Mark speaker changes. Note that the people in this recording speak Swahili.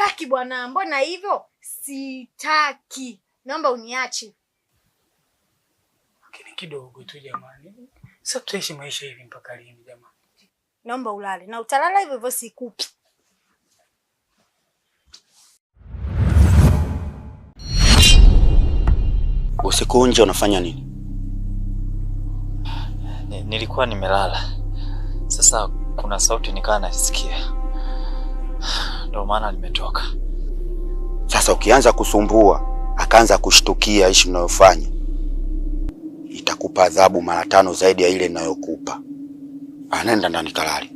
Speaker 1: Sitaki bwana, mbona hivyo? Sitaki. Naomba uniache.
Speaker 2: Lakini kidogo tu jamani. Sasa tutaishi maisha hivi mpaka lini jamani?
Speaker 1: Naomba ulale. Na utalala hivyo hivyo sikupi.
Speaker 3: Usiku nje unafanya nini?
Speaker 4: Nilikuwa nimelala. Sasa kuna sauti nikawa nasikia. Ndio maana nimetoka.
Speaker 3: Sasa ukianza kusumbua, akaanza kushtukia ishi mnayofanya, itakupa adhabu mara 5 zaidi ya ile ninayokupa. Anaenda ndani kalali.